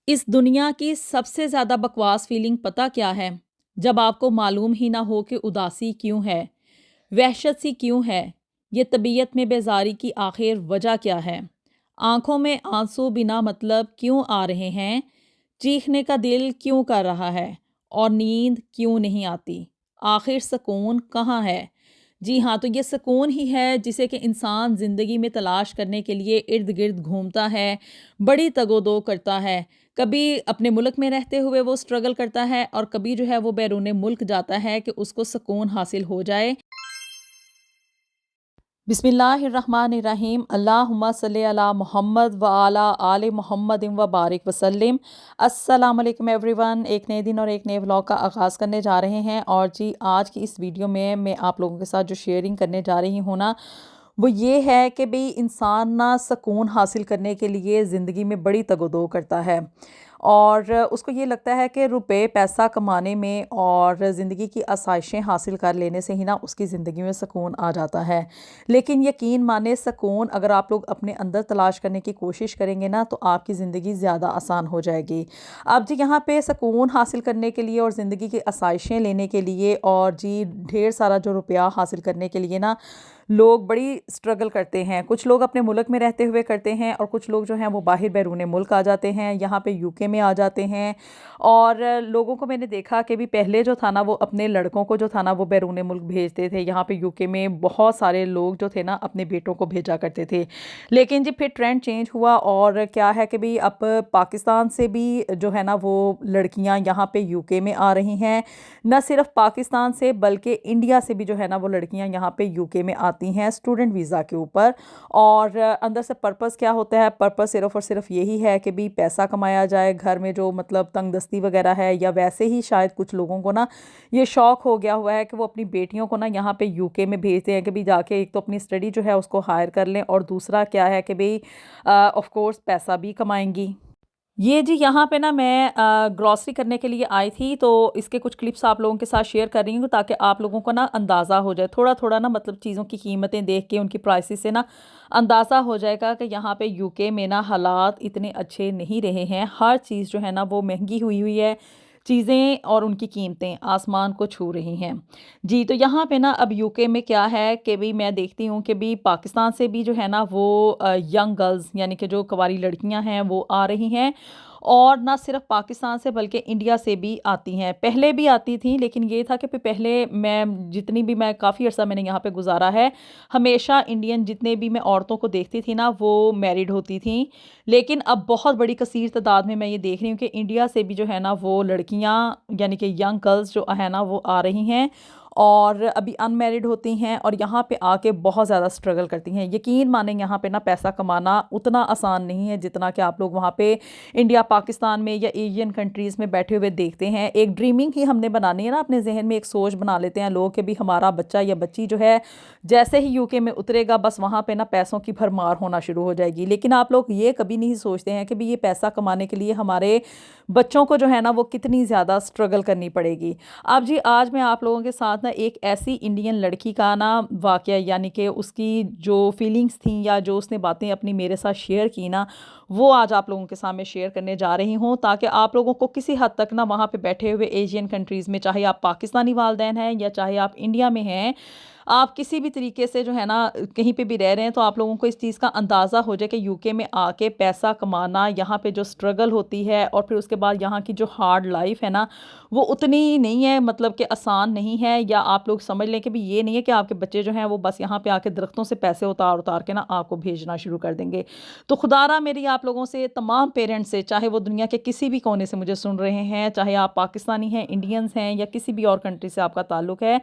इस दुनिया की सबसे ज़्यादा बकवास फीलिंग पता क्या है? जब आपको मालूम ही ना हो कि उदासी क्यों है, वहशत सी क्यों है, ये तबीयत में बेजारी की आखिर वजह क्या है? आंखों में आंसू बिना मतलब क्यों आ रहे हैं? चीखने का दिल क्यों कर रहा है? और नींद क्यों नहीं आती? आखिर सुकून कहाँ है? जी हाँ, तो ये सुकून ही है जिसे कि इंसान ज़िंदगी में तलाश करने के लिए इर्द-गिर्द घूमता है, बड़ी तगो-दो करता है। कभी अपने मुल्क में रहते हुए वो स्ट्रगल करता है और कभी जो है वो बैरूने मुल्क जाता है कि उसको सुकून हासिल हो जाए। बिस्मिल्लाहिर्रहमानिर्रहीम अल्लाहुम्मा सल्ली अला मोहम्मद व अला आले मोहम्मद व बारिक वसल्लम। अस्सलाम वालेकुम एवरीवन। एक नए दिन और एक नए व्लॉग का आगाज़ करने जा रहे हैं और जी आज की इस वीडियो में मैं आप लोगों के साथ जो शेयरिंग करने जा रही हूँ ना, वो ये है कि भई इंसान ना सुकून हासिल करने के लिए ज़िंदगी में बड़ी तगो-दो करता है और उसको ये लगता है कि रुपए पैसा कमाने में और ज़िंदगी की आसाइशें हासिल कर लेने से ही ना उसकी ज़िंदगी में सुकून आ जाता है। लेकिन यकीन माने सुकून अगर आप लोग अपने अंदर तलाश करने की कोशिश करेंगे ना तो आपकी ज़िंदगी ज़्यादा आसान हो जाएगी। अब जी यहाँ पे सुकून हासिल करने के लिए और ज़िंदगी की आसाइशें लेने के लिए और जी ढेर सारा जो रुपया हासिल करने के लिए ना लोग बड़ी स्ट्रगल करते हैं। कुछ लोग अपने मुल्क में रहते हुए करते हैं और कुछ लोग जो हैं वो बाहर बैरून मुल्क आ जाते हैं, यहाँ पे यूके में आ जाते हैं। और लोगों को मैंने देखा कि भी पहले जो था ना वो अपने लड़कों को जो था ना वो बैरून मुल्क भेजते थे। यहाँ पे यूके में बहुत सारे लोग जो थे ना अपने बेटों को भेजा करते थे। लेकिन जी फिर ट्रेंड चेंज हुआ और क्या है कि भी अब पाकिस्तान से भी जो है ना वो लड़कियाँ यहाँ पे यूके में आ रही हैं। न सिर्फ पाकिस्तान से बल्कि इंडिया से भी जो है ना वो लड़कियां यहाँ पे यूके में आती हैं स्टूडेंट वीज़ा के ऊपर। और अंदर से पर्पस क्या होता है? पर्पस सिर्फ और सिर्फ यही है कि भी पैसा कमाया जाए, घर में जो मतलब तंगदस्ती वगैरह है, या वैसे ही शायद कुछ लोगों को ना ये शौक हो गया हुआ है कि वो अपनी बेटियों को ना यहाँ पे यूके में भेजते हैं कि भी जाके एक तो अपनी स्टडी जो है उसको हायर कर लें और दूसरा क्या है कि भाई ऑफ कोर्स पैसा भी कमाएंगी। ये जी यहाँ पे ना मैं ग्रॉसरी करने के लिए आई थी, तो इसके कुछ क्लिप्स आप लोगों के साथ शेयर कर रही हूँ ताकि आप लोगों को ना अंदाज़ा हो जाए थोड़ा थोड़ा ना, मतलब चीज़ों की कीमतें देख के उनकी प्राइसेस से ना अंदाज़ा हो जाएगा कि यहाँ पे यूके में ना हालात इतने अच्छे नहीं रहे हैं। हर चीज़ जो है ना वो महंगी हुई हुई है। चीज़ें और उनकी कीमतें आसमान को छू रही हैं। जी, तो यहाँ पे ना अब यूके में क्या है कि भई मैं देखती हूँ कि भई पाकिस्तान से भी जो है ना वो यंग गर्ल्स यानी कि जो कवारी लड़कियाँ हैं वो आ रही हैं। और ना सिर्फ पाकिस्तान से बल्कि इंडिया से भी आती हैं। पहले भी आती थीं, लेकिन ये था कि पहले मैं काफ़ी अर्सा मैंने यहाँ पे गुज़ारा है, हमेशा इंडियन जितने भी मैं औरतों को देखती थी ना वो मैरिड होती थीं। लेकिन अब बहुत बड़ी कसीर तादाद में मैं ये देख रही हूँ कि इंडिया से भी जो है ना वो लड़कियाँ यानी कि यंग गर्ल्स जो है ना वो आ रही हैं और अभी अनमैरिड होती हैं और यहाँ पे आके बहुत ज़्यादा स्ट्रगल करती हैं। यकीन माने यहाँ पे ना पैसा कमाना उतना आसान नहीं है जितना कि आप लोग वहाँ पे इंडिया पाकिस्तान में या एशियन कंट्रीज़ में बैठे हुए देखते हैं। एक ड्रीमिंग ही हमने बनानी है ना, अपने जहन में एक सोच बना लेते हैं लोग कि भी हमारा बच्चा या बच्ची जो है जैसे ही यूके में उतरेगा बस वहाँ पे ना पैसों की भरमार होना शुरू हो जाएगी। लेकिन आप लोग ये कभी नहीं सोचते हैं कि भी ये पैसा कमाने के लिए हमारे बच्चों को जो है ना वो कितनी ज़्यादा स्ट्रगल करनी पड़ेगी। अब जी आज मैं आप लोगों के साथ ना एक ऐसी इंडियन लड़की का ना वाक़या यानी कि उसकी जो फीलिंग्स थी या जो उसने बातें अपनी मेरे साथ शेयर की ना, वो आज आप लोगों के सामने शेयर करने जा रही हूँ ताकि आप लोगों को किसी हद तक ना वहाँ पे बैठे हुए एशियन कंट्रीज़ में, चाहे आप पाकिस्तानी वालदैन हैं या चाहे आप इंडिया में हैं, आप किसी भी तरीके से जो है ना कहीं पे भी रह रहे हैं, तो आप लोगों को इस चीज़ का अंदाज़ा हो जाए कि यूके में आके पैसा कमाना, यहाँ पे जो स्ट्रगल होती है और फिर उसके बाद यहाँ की जो हार्ड लाइफ है ना वो उतनी नहीं है, मतलब कि आसान नहीं है। या आप लोग समझ लें कि भी ये नहीं है कि आपके बच्चे जो हैं वो बस यहाँ पे आके दरख्तों से पैसे उतार उतार के ना आपको भेजना शुरू कर देंगे। तो खुदारा मेरी आप लोगों से, तमाम पेरेंट्स से, चाहे वो दुनिया के किसी भी कोने से मुझे सुन रहे हैं, चाहे आप पाकिस्तानी हैं, इंडियंस हैं या किसी भी और कंट्री से आपका ताल्लुक है,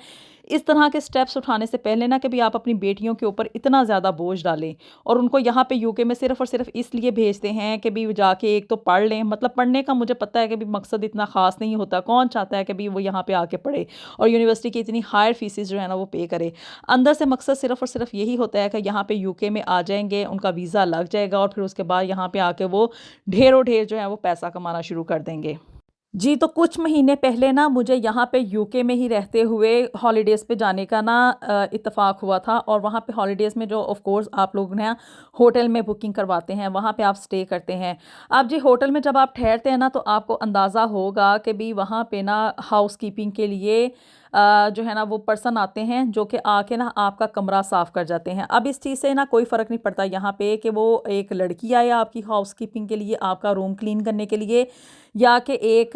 इस तरह के स्टेप्स उठाने से पहले ना कभी आप अपनी बेटियों के ऊपर इतना ज़्यादा बोझ डालें और उनको यहाँ पे यूके में सिर्फ़ और सिर्फ इसलिए भेजते हैं कि भी वो जाके एक तो पढ़ लें। मतलब पढ़ने का मुझे पता है कि भी मकसद इतना ख़ास नहीं होता, कौन चाहता है कि भी वो यहाँ पे आके पढ़े और यूनिवर्सिटी की इतनी हायर फीसेस जो है ना वो पे करे। अंदर से मकसद सिर्फ़ और सिर्फ यही होता है कि यहाँ पे यूके में आ जाएंगे, उनका वीज़ा लग जाएगा और फिर उसके बाद यहाँ पे आके वो ढेरों ढेर जो है वो पैसा कमाना शुरू कर देंगे। जी, तो कुछ महीने पहले ना मुझे यहाँ पे यूके में ही रहते हुए हॉलिडेज़ पे जाने का ना इत्तेफ़ाक हुआ था, और वहाँ पे हॉलिडेज़ में जो ऑफ़ कोर्स आप लोग ना होटल में बुकिंग करवाते हैं, वहाँ पे आप स्टे करते हैं। अब जी होटल में जब आप ठहरते हैं ना, तो आपको अंदाज़ा होगा कि भई वहाँ पे ना हाउसकीपिंग के लिए जो है ना वो पर्सन आते हैं, जो कि आके ना आपका कमरा साफ़ कर जाते हैं। अब इस चीज़ से ना कोई फ़र्क नहीं पड़ता यहाँ पे कि वो एक लड़की आए आपकी हाउसकीपिंग के लिए, आपका रूम क्लीन करने के लिए, या कि एक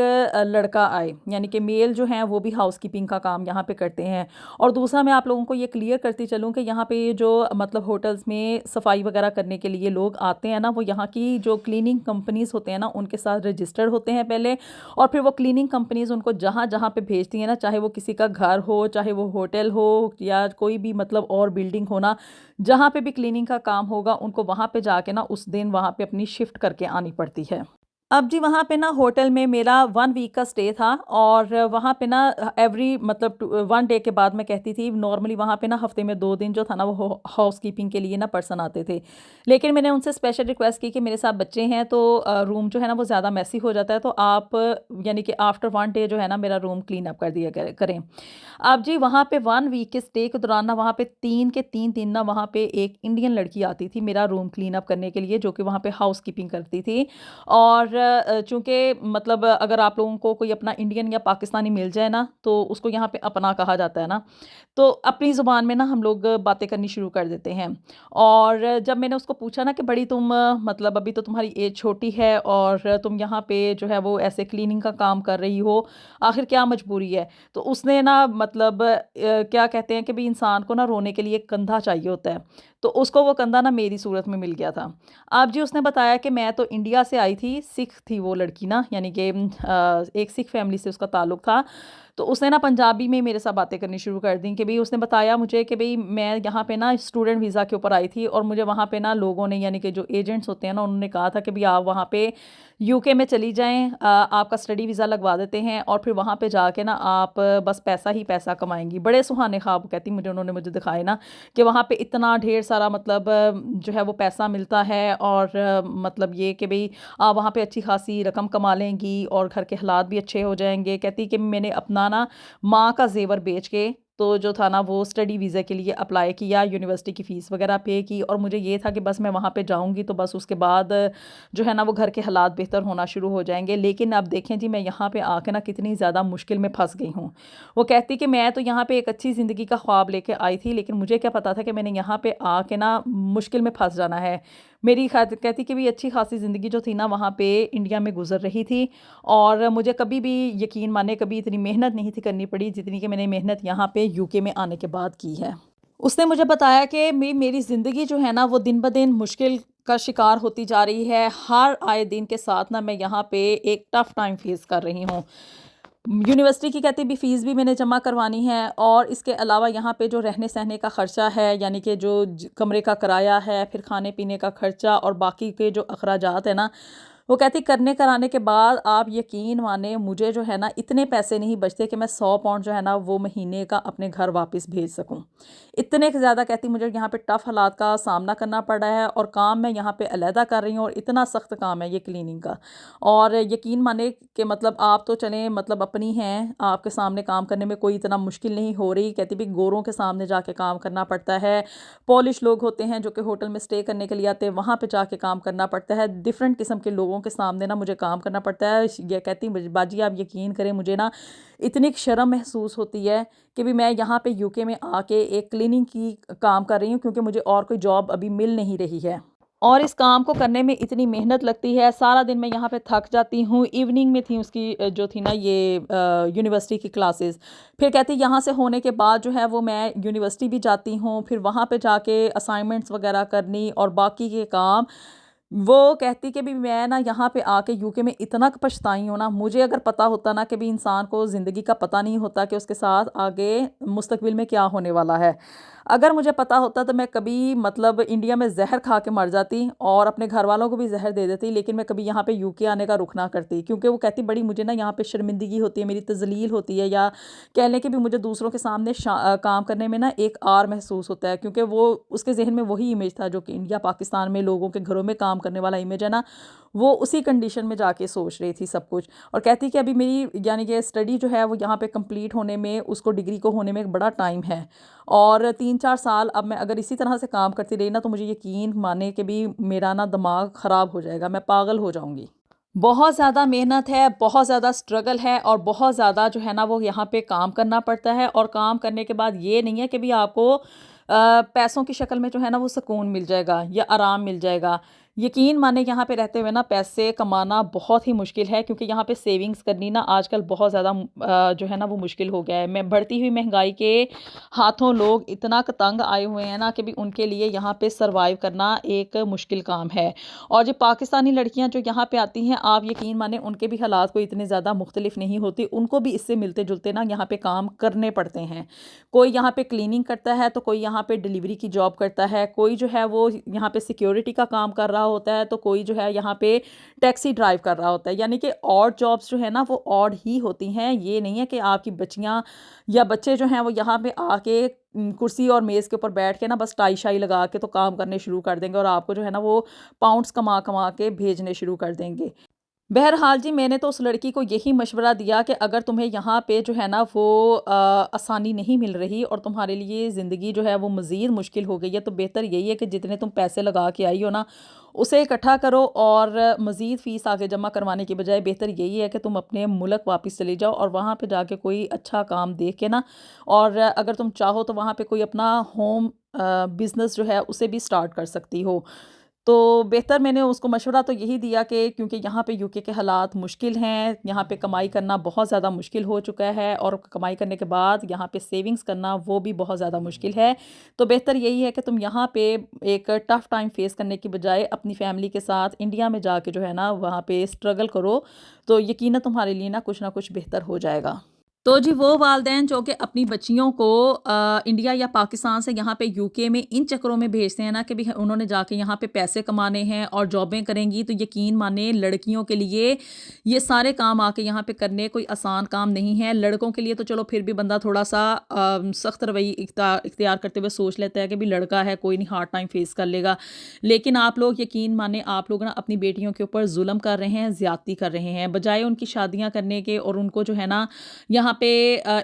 लड़का आए, यानी कि मेल जो हैं वो भी हाउसकीपिंग का काम यहाँ पे करते हैं। और दूसरा मैं आप लोगों को ये क्लियर करती चलूँ कि यहाँ पे ये जो मतलब होटल्स में सफाई वगैरह करने के लिए लोग आते हैं ना, वो यहाँ की जो क्लीनिंग कंपनीज़ होते हैं ना उनके साथ रजिस्टर्ड होते हैं पहले, और फिर वो क्लीनिंग कंपनीज़ उनको जहाँ जहाँ पे भेजती हैं ना, चाहे वो किसी का घर हो, चाहे वो होटल हो, या कोई भी मतलब और बिल्डिंग हो ना, जहाँ पे भी क्लीनिंग का काम होगा उनको वहाँ पे जाके ना उस दिन वहाँ पे अपनी शिफ्ट करके आनी पड़ती है। अब जी वहाँ पे ना होटल में मेरा 1 वीक का स्टे था, और वहाँ पे ना एवरी मतलब 1 डे के बाद मैं कहती थी, नॉर्मली वहाँ पे ना हफ़्ते में 2 दिन जो था ना वो हाउसकीपिंग के लिए ना पर्सन आते थे। लेकिन मैंने उनसे स्पेशल रिक्वेस्ट की कि मेरे साथ बच्चे हैं, तो रूम जो है ना वो ज़्यादा मेसी हो जाता है, तो आप यानी कि आफ्टर 1 डे जो है ना मेरा रूम क्लीन अप कर दिया करें। अब जी वहाँ पे 1 वीक के स्टे के दौरान ना वहाँ पे 3 के 3 दिन ना वहाँ पे एक इंडियन लड़की आती थी मेरा रूम क्लीन अप करने के लिए, जो कि वहाँ पे हाउसकीपिंग करती थी। और चूँकि मतलब अगर आप लोगों को कोई अपना इंडियन या पाकिस्तानी मिल जाए ना, तो उसको यहाँ पे अपना कहा जाता है ना, तो अपनी ज़ुबान में ना हम लोग बातें करनी शुरू कर देते हैं। और जब मैंने उसको पूछा ना कि बड़ी तुम मतलब अभी तो तुम्हारी एज छोटी है, और तुम यहाँ पे जो है वो ऐसे क्लीनिंग का काम कर रही हो, आखिर क्या मजबूरी है? तो उसने ना मतलब क्या कहते हैं कि भई इंसान को ना रोने के लिए एक कंधा चाहिए होता है, तो उसको वो कंधा ना मेरी सूरत में मिल गया था। अब जी उसने बताया कि मैं तो इंडिया से आई थी, सिख थी वो लड़की ना, यानी कि एक सिख फैमिली से उसका ताल्लुक था। तो उसने ना पंजाबी में मेरे साथ बातें करनी शुरू कर दी कि भई उसने बताया मुझे कि भई मैं यहाँ पे ना स्टूडेंट वीज़ा के ऊपर आई थी, और मुझे वहाँ पे ना लोगों ने, यानी कि जो एजेंट्स होते हैं ना, उन्होंने कहा था कि भई आप वहाँ पे यूके में चली जाएँ, आपका स्टडी वीज़ा लगवा देते हैं, और फिर वहाँ पे जाके ना आप बस पैसा ही पैसा कमाएँगी। बड़े सुहाने ख्वाब कहती मुझे उन्होंने मुझे दिखाए ना, कि वहाँ पे इतना ढेर सारा मतलब जो है वो पैसा मिलता है, और मतलब ये कि भई आप वहाँ पे अच्छी खासी रकम कमा लेंगी, और घर के हालात भी अच्छे हो जाएँगे। कहती कि मैंने अपना ना माँ का ज़ेवर बेच के तो जो था ना वो स्टडी वीज़ा के लिए अप्लाई किया, यूनिवर्सिटी की फ़ीस वग़ैरह पे की, और मुझे ये था कि बस मैं वहाँ पे जाऊँगी तो बस उसके बाद जो है ना वो घर के हालात बेहतर होना शुरू हो जाएँगे। लेकिन अब देखें जी, मैं यहाँ पे आके ना कितनी ज़्यादा मुश्किल में फँस गई हूँ। वो कहती कि मैं तो यहाँ पे एक अच्छी ज़िंदगी का ख्वाब लेके आई थी, लेकिन मुझे क्या पता था कि मैंने यहाँ पे आके ना मुश्किल में फँस जाना है। मेरी खात कहती कि भई अच्छी खासी ज़िंदगी जो थी ना वहाँ पे इंडिया में गुज़र रही थी, और मुझे कभी भी यकीन माने कभी इतनी मेहनत नहीं थी करनी पड़ी जितनी कि मैंने मेहनत यहाँ पे यूके में आने के बाद की है। उसने मुझे बताया कि मेरी ज़िंदगी जो है ना वो दिन-ब-दिन मुश्किल का शिकार होती जा रही है। हर आए दिन के साथ ना मैं यहाँ पे एक टफ़ टाइम फ़ेस कर रही हूँ। यूनिवर्सिटी की कहती भी फ़ीस भी मैंने जमा करवानी है, और इसके अलावा यहाँ पे जो रहने-सहने का ख़र्चा है, यानी कि जो कमरे का किराया है, फिर खाने-पीने का ख़र्चा, और बाकी के जो अखराजात है ना, वो कहती करने कराने के बाद आप यकीन माने मुझे जो है ना इतने पैसे नहीं बचते कि मैं 100 पाउंड जो है ना वो महीने का अपने घर वापस भेज सकूं। इतने के ज़्यादा कहती मुझे यहाँ पे टफ़ हालात का सामना करना पड़ रहा है, और काम मैं यहाँ पे अलहदा कर रही हूँ, और इतना सख्त काम है ये क्लीनिंग का। और यकीन माने कि मतलब आप तो चलें मतलब अपनी हैं, आपके सामने काम करने में कोई इतना मुश्किल नहीं हो रही। कहती भी गोरों के सामने जाके काम करना पड़ता है, पॉलिश लोग होते हैं जो कि होटल में स्टे करने के लिए आते हैं, वहाँ पे जाके काम करना पड़ता है, डिफरेंट किस्म के लोगों के सामने ना मुझे काम करना पड़ता है। ये कहती बाजी आप यकीन करें मुझे ना इतनी शर्म महसूस होती है कि भी मैं यहाँ पे यूके में आके एक क्लीनिंग की काम कर रही हूँ, क्योंकि मुझे और कोई जॉब अभी मिल नहीं रही है, और इस काम को करने में इतनी मेहनत लगती है। सारा दिन मैं यहाँ पे थक जाती हूँ। इवनिंग में थी उसकी जो थी ना ये यूनिवर्सिटी की क्लासेस। फिर कहती यहाँ से होने के बाद जो है वो मैं यूनिवर्सिटी भी जाती हूँ, फिर वहाँ पे जाके असाइनमेंट्स वगैरह करनी और बाकी के काम। वो कहती कि भी मैं ना यहाँ पे आके यूके में इतना पछताई हूँ ना, मुझे अगर पता होता ना कि भी इंसान को ज़िंदगी का पता नहीं होता कि उसके साथ आगे मुस्तकबिल में क्या होने वाला है। अगर मुझे पता होता तो मैं कभी मतलब इंडिया में ज़हर खा के मर जाती, और अपने घर वालों को भी ज़हर दे देती, लेकिन मैं कभी यहाँ पे यूके आने का रुख ना करती, क्योंकि वो कहती बड़ी मुझे ना यहाँ पे शर्मिंदगी होती है, मेरी तज़लील होती है, या कह लें कि भी मुझे दूसरों के सामने काम करने में ना एक आर महसूस होता है, क्योंकि वो उसके ज़हन में वही इमेज था जो कि इंडिया पाकिस्तान में लोगों के घरों में काम काम करने वाला इमेज है ना, वो उसी कंडीशन में जाके सोच रही थी सब कुछ। और कहती कि अभी मेरी यानी कि स्टडी जो है वो यहाँ पे कंप्लीट होने में, उसको डिग्री को होने में एक बड़ा टाइम है, और 3-4 साल अब मैं अगर इसी तरह से काम करती रही ना, तो मुझे यकीन माने कि भी मेरा ना दिमाग ख़राब हो जाएगा, मैं पागल हो जाऊँगी। बहुत ज़्यादा मेहनत है, बहुत ज़्यादा स्ट्रगल है, और बहुत ज़्यादा जो है ना वो यहाँ पे काम करना पड़ता है, और काम करने के बाद ये नहीं है कि भी आपको पैसों की शक्ल में जो है ना वो सुकून मिल जाएगा या आराम मिल जाएगा। यकीन माने यहाँ पे रहते हुए ना पैसे कमाना बहुत ही मुश्किल है, क्योंकि यहाँ पे सेविंग्स करनी ना आजकल बहुत ज़्यादा जो है ना वो मुश्किल हो गया है। मैं बढ़ती हुई महंगाई के हाथों लोग इतना क तंग आए हुए हैं ना कि भी उनके लिए यहाँ पे सर्वाइव करना एक मुश्किल काम है। और जो पाकिस्तानी लड़कियां जो यहाँ पे आती हैं, आप यकीन माने उनके भी हालात कोई इतने ज़्यादा मुख्तलिफ नहीं होती, उनको भी इससे मिलते जुलते ना यहाँ पे काम करने पड़ते हैं। कोई यहाँ पे क्लीनिंग करता है, तो कोई यहाँ पे डिलीवरी की जॉब करता है, कोई जो है वो यहाँ पे सिक्योरिटी का काम कर रहा होता है, तो कोई जो है यहाँ पे टैक्सी ड्राइव कर रहा होता है। यानी कि ऑड जॉब्स जो है ना वो ऑड ही होती हैं। ये नहीं है कि आपकी बच्चियाँ या बच्चे जो हैं वो यहाँ पे आके कुर्सी और मेज़ के ऊपर बैठ के ना बस टाई शाई लगा के तो काम करने शुरू कर देंगे, और आपको जो है ना वो पाउंड्स कमा कमा के भेजने शुरू कर देंगे। बहरहाल जी, मैंने तो उस लड़की को यही मशवरा दिया कि अगर तुम्हें यहाँ पे जो है ना वो आसानी नहीं मिल रही, और तुम्हारे लिए ज़िंदगी जो है वो मज़ीद मुश्किल हो गई है, तो बेहतर यही है कि जितने तुम पैसे लगा के आई हो ना, उसे इकट्ठा करो, और मज़ीद फ़ीस आगे जमा करवाने की बजाय बेहतर यही है कि तुम अपने मुल्क वापस चले जाओ, और वहाँ पे जाके कोई अच्छा काम देख के ना, और अगर तुम चाहो तो वहाँ पे कोई अपना होम बिज़नेस जो है उसे भी स्टार्ट कर सकती हो। तो बेहतर मैंने उसको मशवरा तो यही दिया कि क्योंकि यहाँ पे यूके के हालात मुश्किल हैं, यहाँ पे कमाई करना बहुत ज़्यादा मुश्किल हो चुका है, और कमाई करने के बाद यहाँ पे सेविंग्स करना वो भी बहुत ज़्यादा मुश्किल है। तो बेहतर यही है कि तुम यहाँ पे एक टफ़ टाइम फ़ेस करने की बजाय अपनी फ़ैमिली के साथ इंडिया में जाके जो है ना वहाँ पे स्ट्रगल करो, तो यकीनन तुम्हारे लिए ना कुछ बेहतर हो जाएगा। तो जी, वो वालिदैन जो कि अपनी बच्चियों को इंडिया या पाकिस्तान से यहाँ पे यूके में इन चक्करों में भेजते हैं ना कि भी उन्होंने जाके यहाँ पे पैसे कमाने हैं और जॉबें करेंगी, तो यकीन माने लड़कियों के लिए ये सारे काम आके यहाँ पे करने कोई आसान काम नहीं है। लड़कों के लिए तो चलो फिर भी बंदा थोड़ा सा सख्त रवैया इख्तियार करते हुए सोच लेता है कि भी लड़का है, कोई नहीं, हार्ड टाइम फेस कर लेगा। लेकिन आप लोग यकीन माने, आप लोग ना अपनी बेटियों के ऊपर जुल्म कर रहे हैं, ज़्यादती कर रहे हैं, बजाय उनकी शादियाँ करने के और उनको जो है ना यहाँ पे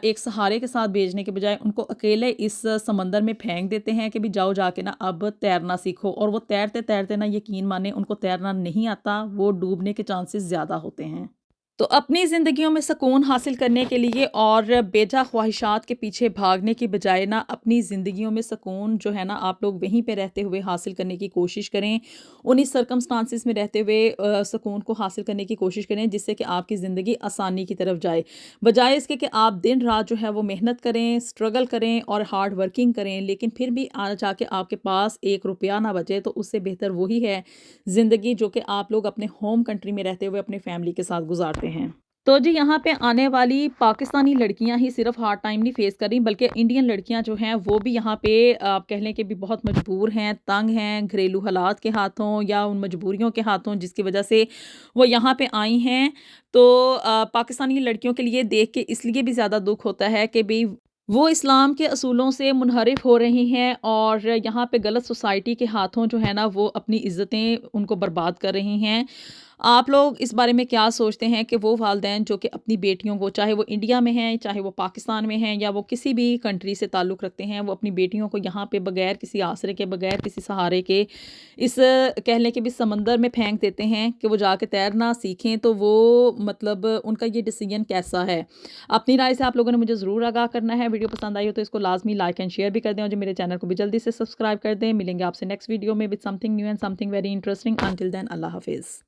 एक सहारे के साथ भेजने के बजाय उनको अकेले इस समंदर में फेंक देते हैं कि भी जाओ जाके ना अब तैरना सीखो, और वो तैरते तैरते ना यकीन माने उनको तैरना नहीं आता, वो डूबने के चांसेस ज़्यादा होते हैं। तो अपनी ज़िंदगियों में सुकून हासिल करने के लिए और बेजा ख्वाहिशात के पीछे भागने की बजाय ना अपनी ज़िंदगियों में सुकून जो है ना आप लोग वहीं पे रहते हुए हासिल करने की कोशिश करें। उन्हीं सर्कमस्टांसिस में रहते हुए सुकून को हासिल करने की कोशिश करें, जिससे कि आपकी ज़िंदगी आसानी की तरफ जाए। बजाय इसके कि आप दिन रात जो है वो मेहनत करें, स्ट्रगल करें और हार्ड वर्किंग करें, लेकिन फिर भी जाके आपके पास 1 रुपया ना बचे, तो उससे बेहतर वही है ज़िंदगी जो कि आप लोग अपने होम कंट्री में रहते हुए अपने फैमिली के साथ गुजारते हैं। तो जी, यहाँ पे आने वाली पाकिस्तानी लड़कियां ही सिर्फ हार्ड टाइम नहीं फेस कर रही, बल्कि इंडियन लड़कियां जो हैं वो भी यहाँ पे आप कह लें कि भी बहुत मजबूर हैं, तंग हैं घरेलू हालात के हाथों या उन मजबूरियों के हाथों, जिसकी वजह से वो यहाँ पे आई हैं। तो पाकिस्तानी लड़कियों के लिए देख के इसलिए भी ज़्यादा दुख होता है कि भी वो इस्लाम के असूलों से मुनहरिफ हो रही हैं, और यहाँ पे गलत सोसाइटी के हाथों जो है ना वो अपनी इज़्ज़तें उनको बर्बाद कर रही हैं। आप लोग इस बारे में क्या सोचते हैं कि वो वालिदैन जो कि अपनी बेटियों को, चाहे वो इंडिया में हैं, चाहे वो पाकिस्तान में हैं, या वो किसी भी कंट्री से ताल्लुक़ रखते हैं, वो अपनी बेटियों को यहाँ पे बगैर किसी आसरे के, बगैर किसी सहारे के इस कह लें कि भी समंदर में फेंक देते हैं कि वो जाके तैरना सीखें, तो वो मतलब उनका ये डिसीजन कैसा है? अपनी राय से आप लोगों ने मुझे ज़रूर आगाह करना है। वीडियो पसंद आई हो तो इसको लाज़मी लाइक एंड शेयर भी कर दें, और जो मेरे चैनल को भी जल्दी से सब्सक्राइब कर दें। मिलेंगे आपसे नेक्स्ट वीडियो में with something new and something very interesting. Until then, अल्लाह हाफ़िज़।